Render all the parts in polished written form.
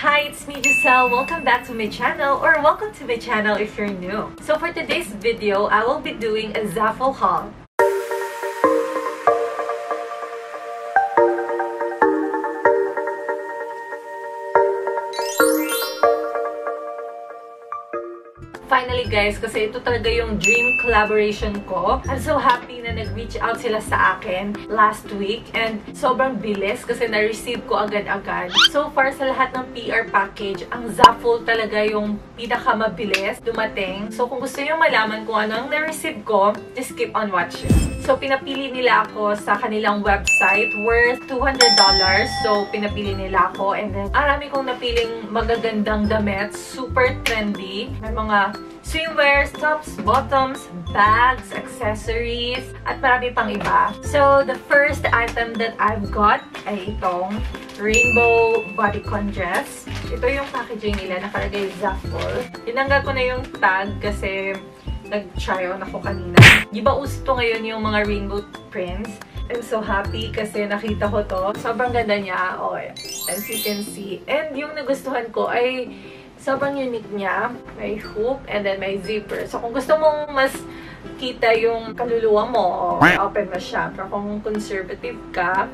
Hi, it's me Giselle. Welcome back to my channel, or welcome to my channel if you're new. So for today's video, I will be doing a Zaful haul. Finally guys, kasi ito talaga yung dream collaboration ko. I'm so happy na nag-reach out sila sa akin last week and sobrang bilis kasi na-receive ko agad-agad. So far sa lahat ng PR package, ang Zaful talaga yung pinakamabilis dumating. So kung gusto nyo malaman kung ano ang na-receive ko, just keep on watching. So pinapili nila ako sa kanilang website worth $200. So pinapili nila ako and then marami kong napiling magagandang damit, super trendy. May mga swimwears, tops, bottoms, bags, accessories, at marami pang iba. So, the first item that I've got ay itong rainbow bodycon dress. Ito yung packaging nila, nakalagay Zaful. Tinanggal ko na yung tag kasi nag-try on ako kanina. Di ba uso ngayon yung mga rainbow prints? I'm so happy kasi nakita ko to. Sobrang ganda niya. Oh, as you can see. And yung nagustuhan ko ay sobrang unique niya. May hoop and then may zipper. So, kung gusto mong mas kita yung kaluluwa mo, open mo siya. Pero kung conservative ka,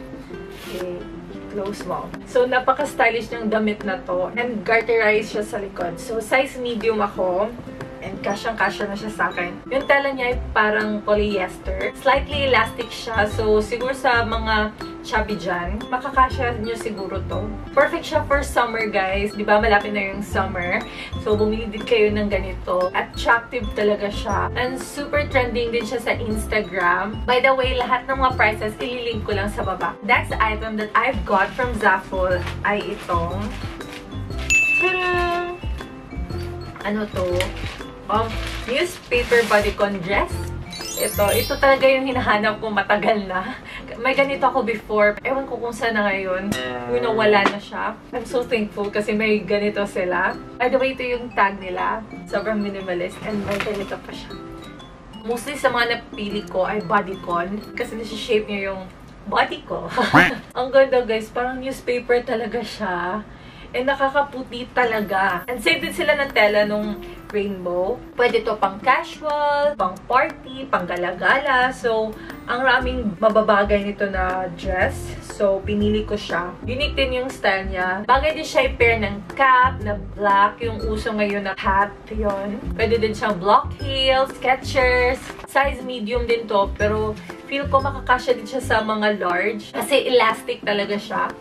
close mo. So, napaka-stylish ng damit na to. And garterized siya sa likod. So, size medium ako. And kasyang-kasya na siya sa akin. Yung tela niya ay parang polyester. Slightly elastic siya. So, siguro sa mga chubby dyan, makakasya nyo siguro to. Perfect siya for summer, guys. Diba, malapit na yung summer. So, bumili din kayo ng ganito. Attractive talaga siya. And super trending din siya sa Instagram. By the way, lahat ng mga prices, ililink ko lang sa baba. Next item that I've got from Zaful ay itong ano to? Newspaper bodycon dress. Ito talaga yung hinahanap ko matagal na. May ganito ako before. Ewan ko kung saan na ngayon. Wala na siya. I'm so thankful kasi may ganito sila. By the way, ito yung tag nila. Sobrang minimalist and may ganito pa siya. Mostly sa mga napili ko ay bodycon kasi nasi-shape niya yung body ko. Ang ganda guys, parang newspaper talaga siya. And nakakaputi talaga. And same din sila ng tela nung rainbow. Pwede to pang casual, pang party, pang gala-gala. So, ang raming mababagay nito na dress. So, pinili ko siya. Unique din yung style niya. Bagay din siya i-pair ng cap na black. Yung uso ngayon na hat. Yun. Pwede din siyang block heels, Skechers. Size medium din to. Pero, feel ko makakasya din siya sa mga large. Kasi elastic talaga siya.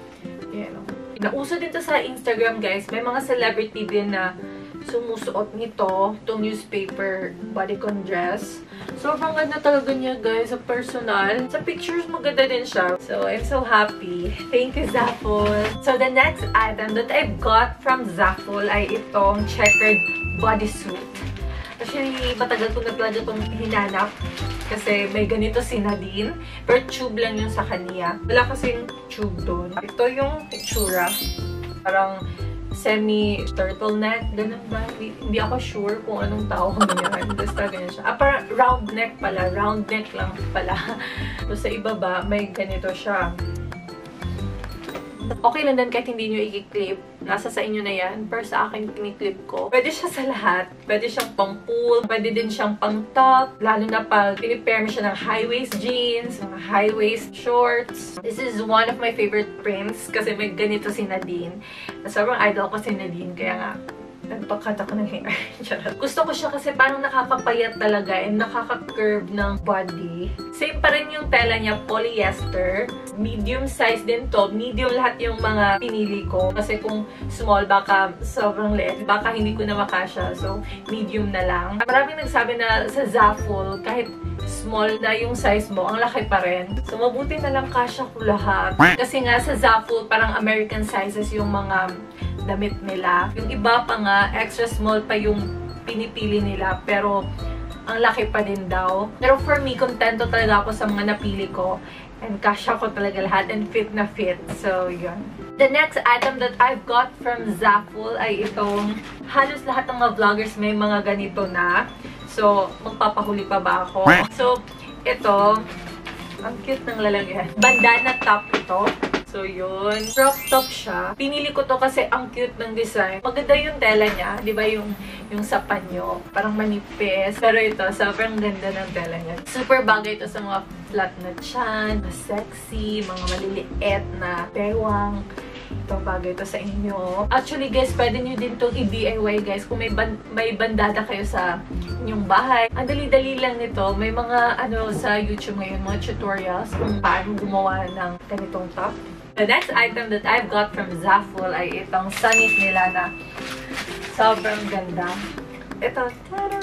Yan. Nauso din to sa Instagram, guys. May mga celebrity din na sumusuot nito, itong newspaper bodycon dress. Sobrang ganda talaga niya, guys, sa personal. Sa pictures, maganda din siya. So, I'm so happy. Thank you, Zaful. So, the next item that I've got from Zaful ay itong checkered bodysuit. Actually, matagal ko na talaga itong hinanap. Kasi may ganito si Nadine. Pero tube lang yung sa kanya. Wala kasing tube doon. Ito yung itsura. Parang semi-turtleneck. Ganun ba? Hindi ako sure kung anong tawag niya. Basta ganyan siya. Parang round neck pala. Round neck lang pala. So sa ibaba, may ganito siya. Okay lang din kahit hindi nyo i-clip. Nasa sa inyo na yan. Pero sa akin, kiniklip ko. Pwede siya sa lahat. Pwede siyang pang pool. Pwede din siyang pang top. Lalo na pag pinipair mo siya ng high-waist jeans, mga high-waist shorts. This is one of my favorite prints kasi may ganito si Nadine. Sobrang idol ko si Nadine. Kaya nga, nagpakat ako ng hair. Gusto ko siya kasi parang nakakapayat talaga and nakaka-curve ng body. Same pa rin yung tela niya, polyester. Medium size din to. Medium lahat yung mga pinili ko. Kasi kung small, baka sobrang liit. Baka hindi ko na makasya. So, medium na lang. Maraming nagsabi na sa Zaful, kahit small na yung size mo, ang laki pa rin. So, mabuti na lang kasya ko lahat. Kasi nga sa Zaful, parang American sizes yung mga damit nila. Yung iba pa nga, extra small pa yung pinipili nila. Pero, ang laki pa din daw. Pero for me, kontento talaga ako sa mga napili ko. And kasya ko talaga lahat. And fit na fit. So, yun. The next item that I've got from Zaful ay itong halos lahat ng mga vloggers may mga ganito na. So, magpapahuli pa ba ako? So, ito, ang cute ng lalagyan. Bandana top ito. So, yun. Crop top siya. Pinili ko to kasi ang cute ng design. Maganda yung tela niya. Di ba yung sa panyo? Parang manipis. Pero ito, sobrang ganda ng tela niya. Super bagay ito sa mga flat na tiyan, sexy, mga maliliit na bewang. Ito, bagay ito sa inyo. Actually, guys, pwede nyo din itong i-DIY, guys. Kung may bandada kayo sa inyong bahay. Ang dali-dali lang nito. May mga, sa YouTube ngayon, mga tutorials kung paano gumawa ng ganitong top. The next item that I've got from Zaful ay itong sunnies nila na sobrang ganda. Ito, tada!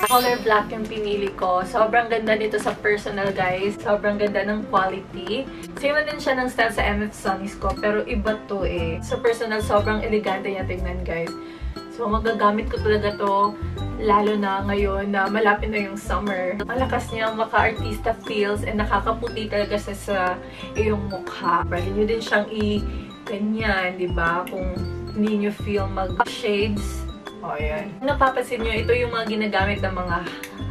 Color black yung pinili ko. Sobrang ganda nito sa personal, guys. Sobrang ganda ng quality. Same na din siya ng style sa MF Sunnies ko, pero iba to eh. Sa personal, sobrang elegante niya tingnan, guys. So, magagamit ko talaga to, lalo na ngayon na malapit na yung summer. Malakas niya maka-artista feels and nakakaputi talaga sa iyong mukha. Pwede nyo din siyang i-ganyan, diba? Kung hindi nyo feel mag-shades. O, ayan. Napapansin nyo, ito yung mga ginagamit ng mga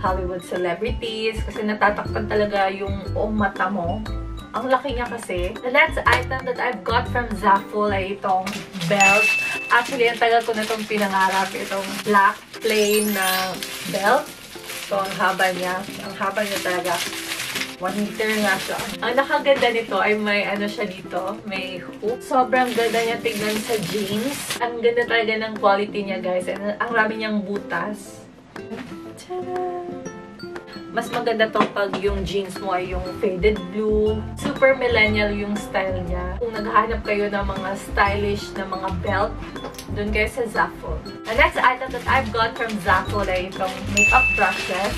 Hollywood celebrities kasi natatakpan talaga yung mata mo. Ang laki niya kasi. The next item that I've got from Zaful ay itong belt. Actually, ang tagal ko na itong pinangarap. Itong black plain na belt. So, ang haba niya. Ang haba niya talaga. 1 meter nga siya. Ang nakaganda nito ay may siya dito. May hook. Sobrang ganda niya tignan sa jeans. Ang ganda talaga ng quality niya, guys. And ang rami niyang butas. Tada! Mas maganda tong pag yung jeans mo ay yung faded blue. Super millennial yung style niya. Kung naghahanap kayo ng mga stylish na mga belt, dun kayo sa Zaful. The next item that I've got from Zaful ay itong makeup brushes.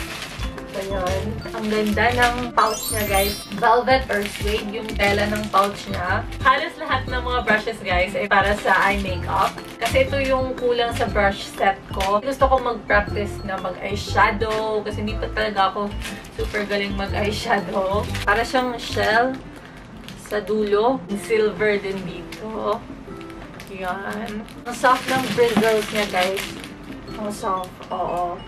So, yun. Ang ganda ng pouch niya, guys. Velvet or suede yung tela ng pouch niya. Halos lahat ng mga brushes, guys, ay para sa eye makeup. Kasi ito yung kulang sa brush set ko. Gusto ko mag-practice na mag-eyeshadow. Kasi hindi pa talaga ako super galing mag-eyeshadow. Para siyang shell sa dulo. Silver din dito. Yan. Ang soft ng bristles niya, guys. Ang soft. Oo.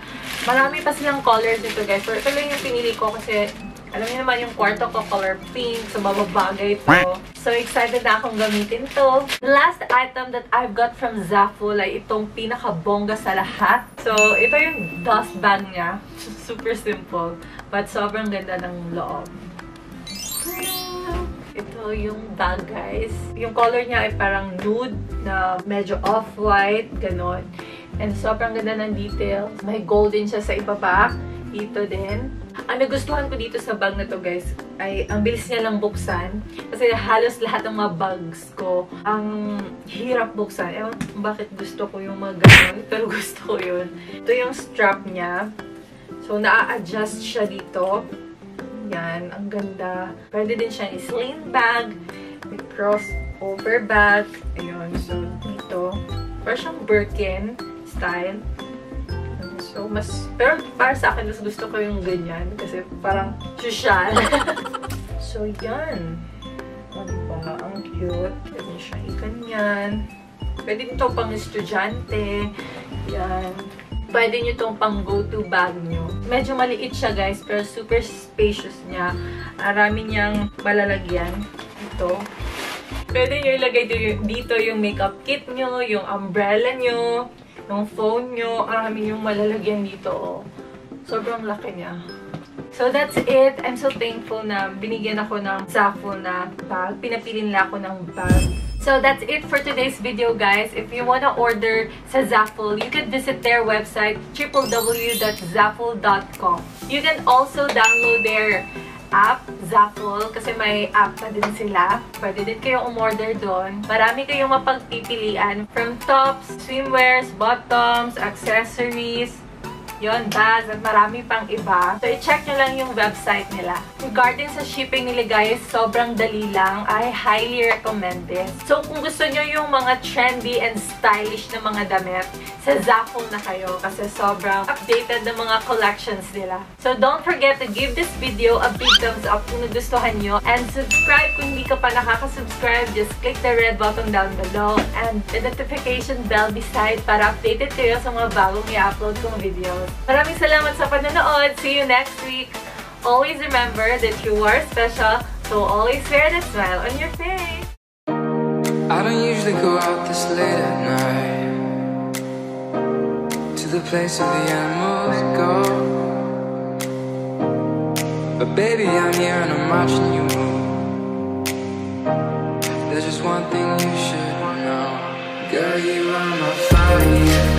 Marami pa silang colors dito, guys. Pero ito lang yung pinili ko kasi alam niyo naman yung kwarto ko, color pink. So, mababagay ito. So, excited na akong gamitin to. The last item that I've got from Zaful ay itong pinaka-bongga sa lahat. So, ito yung dust bag niya. Super simple. But sobrang ganda ng loob. Ito yung bag, guys. Yung color niya ay parang nude na medyo off-white. Ganon. And sobrang ganda ng details. May gold din siya sa ibaba. Dito din. Ang nagustuhan ko dito sa bag na to, guys, ay ang bilis niya lang buksan. Kasi halos lahat ng mga bags ko, ang hirap buksan. Ewan bakit gusto ko yung mga ganun, pero gusto ko yun. Ito yung strap niya. So, na-adjust siya dito. Yan, ang ganda. Pwede din siyang sling bag. May crossover bag. Ayun, so dito. Parang siyang Birkin style. So, pero para sa akin, mas gusto ko yung ganyan. Kasi parang social. So, yan. O, diba? Ang cute. Pwede siya ikanyan. Pwede nyo itong pang estudyante. Yan. Pwede nyo itong pang go-to bag nyo. Medyo maliit siya, guys. Pero super spacious niya. Marami niyang malalagyan. Ito. Pwede nyo ilagay dito yung makeup kit nyo, yung umbrella nyo, yung phone nyo, marami yung malalagyan dito. Oh. Sobrang laki niya. So, that's it. I'm so thankful na binigyan ako ng Zaful na bag. Pinapili nila ako ng bag. So, that's it for today's video, guys. If you wanna order sa Zaful, you can visit their website, www.zaful.com. You can also download their app, Zaful, kasi may app na din sila. Pwede din kayong umorder doon. Marami kayong mapagpipilian from tops, swimwears, bottoms, accessories, yon, bags, at marami pang iba. So, i-check nyo lang yung website nila. Regarding sa shipping nila, guys, sobrang dali lang. I highly recommend this. So, kung gusto nyo yung mga trendy and stylish na mga damit, sa Zaful na kayo kasi sobrang updated na mga collections nila. So, don't forget to give this video a big thumbs up kung nagustuhan nyo. And subscribe kung hindi ka pa nakaka-subscribe. Just click the red button down below and the notification bell beside para updated kayo sa mga bagong i-upload kong videos. Maraming salamat sa panonood. See you next week. Always remember that you are special, so always wear that smile on your face. don't usually go out this late at night, to the place where the animals go. But baby, I'm here and I'm watching you move. There's just one thing you should know. Girl, you are my fire.